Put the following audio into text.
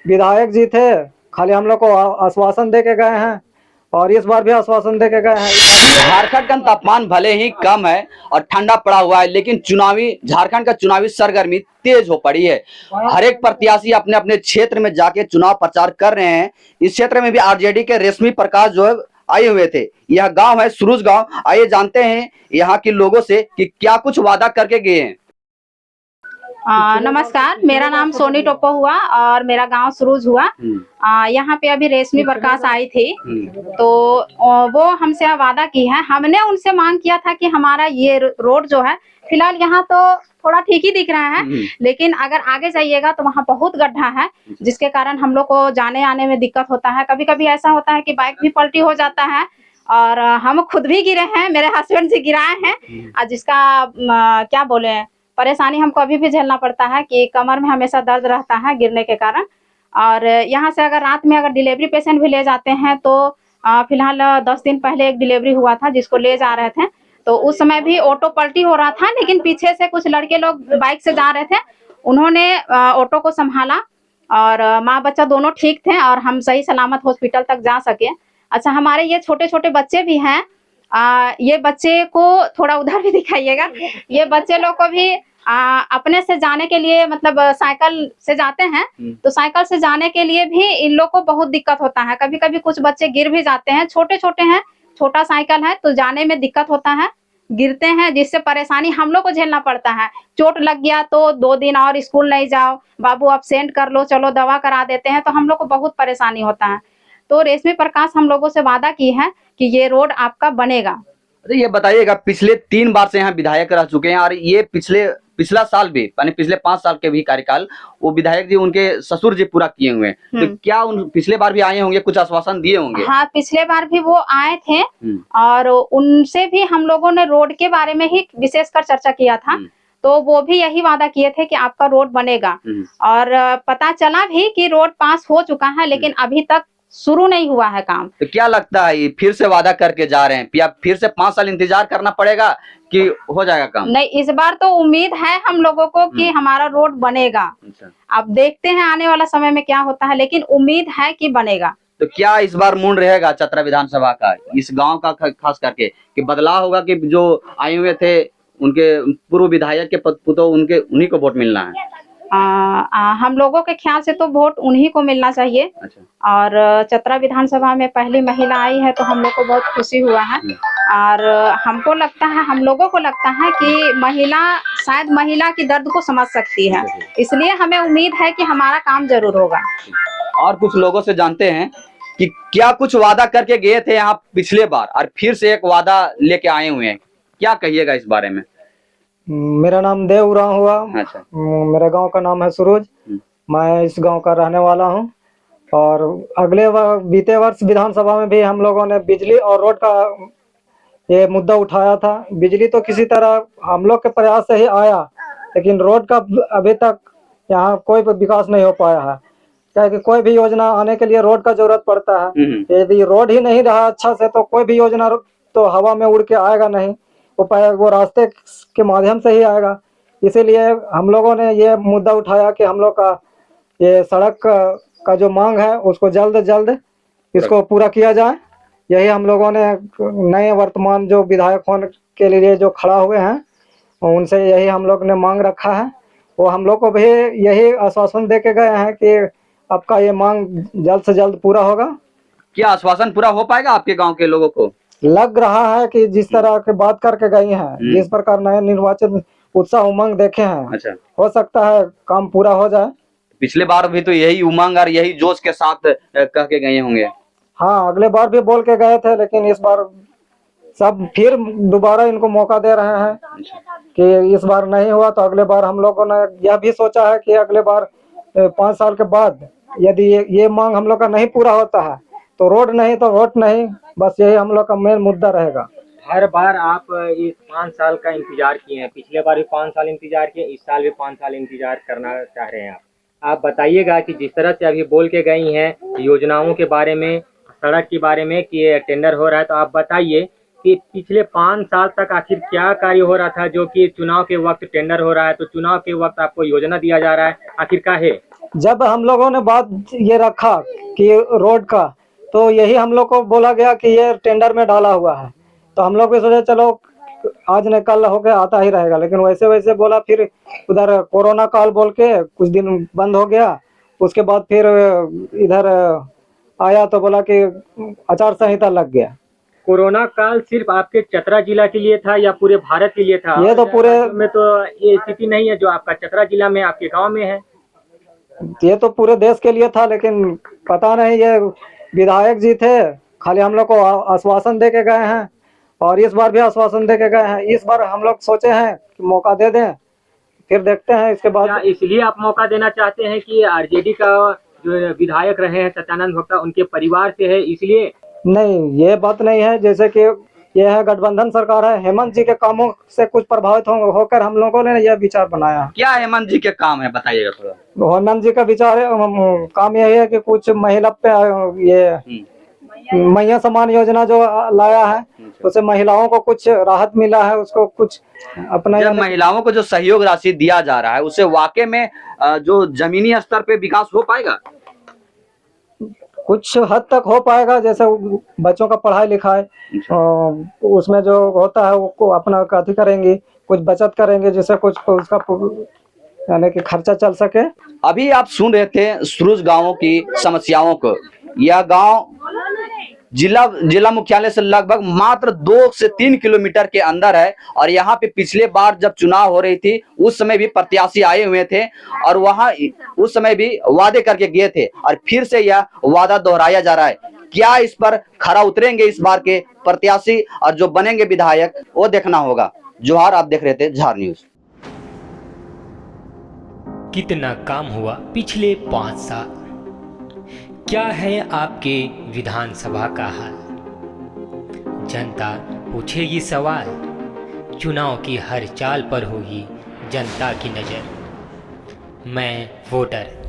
विधायक जी थे, खाली हम लोग को आश्वासन दे के गए हैं और इस बार भी आश्वासन दे के गए हैं। झारखंड का तापमान भले ही कम है और ठंडा पड़ा हुआ है, लेकिन झारखंड का चुनावी सरगर्मी तेज हो पड़ी है। हर एक प्रत्याशी अपने अपने क्षेत्र में जाके चुनाव प्रचार कर रहे हैं। इस क्षेत्र में भी आरजेडी के रेशमी प्रकाश जो है आए हुए थे। यह गांव है सुरुज गांव। आइए जानते हैं यहाँ के लोगों से कि क्या कुछ वादा करके गए हैं। नमस्कार, मेरा नाम सोनी टोप्पो हुआ और मेरा गांव सुरुज हुआ। यहाँ पे अभी रेशमी प्रकाश आई थी, तो वो हमसे वादा की है। हमने उनसे मांग किया था कि हमारा ये रोड जो है, फिलहाल यहाँ तो थोड़ा ठीक ही दिख रहा है, लेकिन अगर आगे जाइएगा तो वहाँ बहुत गड्ढा है, जिसके कारण हम लोग को जाने आने में दिक्कत होता है। कभी कभी ऐसा होता है कि बाइक भी पलटी हो जाता है और हम खुद भी गिरे हैं, मेरे हस्बैंड जी गिराए हैं, जिसका क्या बोले परेशानी हमको अभी भी झेलना पड़ता है कि कमर में हमेशा दर्द रहता है गिरने के कारण। और यहाँ से अगर रात में अगर डिलीवरी पेशेंट भी ले जाते हैं तो फिलहाल 10 दिन पहले एक डिलीवरी हुआ था जिसको ले जा रहे थे, तो उस समय भी ऑटो पलटी हो रहा था, लेकिन पीछे से कुछ लड़के लोग बाइक से जा रहे थे, उन्होंने ऑटो को संभाला और माँ बच्चा दोनों ठीक थे और हम सही सलामत हॉस्पिटल तक जा सके। अच्छा, हमारे ये छोटे छोटे बच्चे भी हैं, ये बच्चे को थोड़ा उधर भी दिखाइएगा। ये बच्चे लोग को भी अपने से जाने के लिए, मतलब साइकिल से जाते हैं, तो साइकिल से जाने के लिए भी इन लोग को बहुत दिक्कत होता है। कभी कभी कुछ बच्चे गिर भी जाते हैं, छोटे छोटे हैं, छोटा साइकिल है तो जाने में दिक्कत होता है, गिरते हैं, जिससे परेशानी हम लोग को झेलना पड़ता है। चोट लग गया तो 2 दिन और स्कूल नहीं जाओ, बाबू एब्सेंट कर लो, चलो दवा करा देते हैं, तो हम लोग को बहुत परेशानी होता है। तो रेशमी प्रकाश हम लोगों से वादा की है कि ये रोड आपका बनेगा। ये बताइएगा, पिछले 3 बार से यहाँ विधायक रह चुके हैं और ये पिछला साल भी, यानी पिछले 5 साल के भी कार्यकाल वो विधायक जी उनके ससुर जी पूरा किए हुए हैं, तो क्या उन पिछले बार भी आए होंगे, कुछ आश्वासन दिए होंगे? हाँ, पिछले बार भी वो आए थे और उनसे भी हम लोगों ने रोड के बारे में ही विशेषकर चर्चा किया था, तो वो भी यही वादा किए थे कि आपका रोड बनेगा। और पता चला भी कि रोड पास हो चुका है, लेकिन अभी तक शुरू नहीं हुआ है काम। तो क्या लगता है, फिर से वादा करके जा रहे हैं या फिर से 5 साल इंतजार करना पड़ेगा कि हो जाएगा काम? नहीं, इस बार तो उम्मीद है हम लोगों को कि हमारा रोड बनेगा। अच्छा। अब देखते हैं आने वाला समय में क्या होता है, लेकिन उम्मीद है कि बनेगा। तो क्या इस बार मूड रहेगा चतरा विधानसभा का, इस गांव का खास करके, कि बदलाव होगा कि जो आए हुए थे उनके पूर्व विधायक के पुत्र उन्हीं को वोट मिलना है? हम लोगों के ख्याल से तो वोट उन्हीं को मिलना चाहिए। अच्छा। और चतरा विधानसभा में पहली महिला आई है तो हम लोग को बहुत खुशी हुआ है। और हमको लगता है, हम लोगों को लगता है कि शायद महिला की दर्द को समझ सकती है, इसलिए हमें उम्मीद है कि हमारा काम जरूर होगा। और कुछ लोगों से जानते हैं कि क्या कुछ वादा करके गए थे यहाँ पिछले बार और फिर से एक वादा लेके आए हुए हैं, क्या कहिएगा इस बारे में? मेरा नाम देव उरांव हुआ। अच्छा। मेरे गांव का नाम है सुरुज। मैं इस गांव का रहने वाला हूं और बीते वर्ष विधानसभा में भी हम लोगों ने बिजली और रोड का ये मुद्दा उठाया था। बिजली तो किसी तरह हम लोग के प्रयास से ही आया, लेकिन रोड का अभी तक यहाँ कोई विकास नहीं हो पाया है, क्योंकि कोई भी योजना आने के लिए रोड का जरूरत पड़ता है। यदि रोड ही नहीं रहा अच्छा से तो कोई भी योजना तो हवा में उड़ के आएगा नहीं, वो रास्ते के माध्यम से ही आएगा। इसीलिए हम लोगों ने ये मुद्दा उठाया कि हम लोग का ये सड़क का जो मांग है उसको जल्द इसको पूरा किया जाए। यही हम लोगों ने नए वर्तमान जो विधायक होने के लिए जो खड़ा हुए हैं उनसे यही हम लोग ने मांग रखा है। वो हम लोग को भी यही आश्वासन दे के गए हैं कि आपका ये मांग जल्द से जल्द पूरा होगा। क्या आश्वासन पूरा हो पाएगा आपके गाँव के लोगों को? लग रहा है कि जिस तरह के बात करके गई हैं, जिस प्रकार नए निर्वाचित उत्साह उमंग देखे हैं, अच्छा, हो सकता है काम पूरा हो जाए। पिछले बार भी तो यही उमंग और यही जोश के साथ कह के गए होंगे। हाँ, अगले बार भी बोल के गए थे, लेकिन इस बार सब फिर दोबारा इनको मौका दे रहे हैं कि इस बार नहीं हुआ तो अगले बार हम लोगों ने यह भी सोचा है कि अगले बार 5 साल के बाद यदि ये मांग हम लोग का नहीं पूरा होता है तो रोड नहीं तो वोट नहीं, बस यही हम लोग का मेन मुद्दा रहेगा। हर बार आप इस 5 साल का इंतजार किए हैं, पिछले बार भी 5 साल इंतजार किए, इस साल भी 5 साल इंतजार करना चाह रहे हैं। आप बताइएगा कि जिस तरह से अभी बोल के गई हैं योजनाओं के बारे में, सड़क के बारे में कि टेंडर हो रहा है, तो आप बताइए कि पिछले 5 साल तक आखिर क्या कार्य हो रहा था जो कि चुनाव के वक्त टेंडर हो रहा है, तो चुनाव के वक्त आपको योजना दिया जा रहा है, आखिर क्या है? जब हम लोगों ने बात ये रखा कि रोड का, तो यही हम लोग को बोला गया कि ये टेंडर में डाला हुआ है। तो हम लोग भी सोचे चलो आज न कल होके आता ही रहेगा, लेकिन वैसे वैसे बोला, फिर उधर कोरोना काल बोल के कुछ दिन बंद हो गया। उसके बाद फिर इधर आया तो बोला कि आचार संहिता लग गया। कोरोना काल सिर्फ आपके चतरा जिला के लिए था या पूरे भारत के लिए था? ये तो पूरे में तो ये स्थिति नहीं है जो आपका चतरा जिला में आपके गांव में है। ये तो पूरे देश के लिए था, लेकिन पता नहीं, ये विधायक जी थे, खाली हम लोग को आश्वासन दे के गए हैं और इस बार भी आश्वासन दे के गए हैं। इस बार हम लोग सोचे हैं कि मौका दे दें, फिर देखते हैं इसके बाद। क्या इसलिए आप मौका देना चाहते हैं कि आरजेडी का जो विधायक रहे हैं सत्यानंद भोक्ता उनके परिवार से है इसलिए? नहीं, ये बात नहीं है। जैसे कि ये है गठबंधन सरकार है, हेमंत जी के कामों से कुछ प्रभावित होकर हम लोगों ने यह विचार बनाया। क्या हेमंत जी के काम है बताइएगा थोड़ा। हेमंत जी का विचार है, काम यही है कि कुछ महिला पे ये मैया सम्मान योजना जो लाया है, उससे महिलाओं को कुछ राहत मिला है, उसको कुछ अपना जब महिलाओं को जो सहयोग राशि दिया जा रहा है उससे वाकई में जो जमीनी स्तर पे विकास हो पाएगा? कुछ हद तक हो पाएगा। जैसे बच्चों का पढ़ाई लिखाई उसमें जो होता है वो अपना अति करेंगी, कुछ बचत करेंगे, जिससे कुछ उसका यानी कि खर्चा चल सके। अभी आप सुन रहे थे सुरुज गांवों की समस्याओं को। यह गांव जिला मुख्यालय से लगभग मात्र 2 से 3 किलोमीटर के अंदर है और यहाँ पे पिछले बार जब चुनाव हो रही थी उस समय भी प्रत्याशी आए हुए थे और वहाँ उस समय भी वादे करके गए थे और फिर से यह वादा दोहराया जा रहा है। क्या इस पर खरा उतरेंगे इस बार के प्रत्याशी और जो बनेंगे विधायक, वो देखना होगा। जोहार, आप देख रहे थे झार न्यूज। कितना काम हुआ पिछले 5 साल? क्या है आपके विधानसभा का हाल? जनता पूछेगी सवाल, चुनाव की हर चाल पर होगी जनता की नज़र। मैं वोटर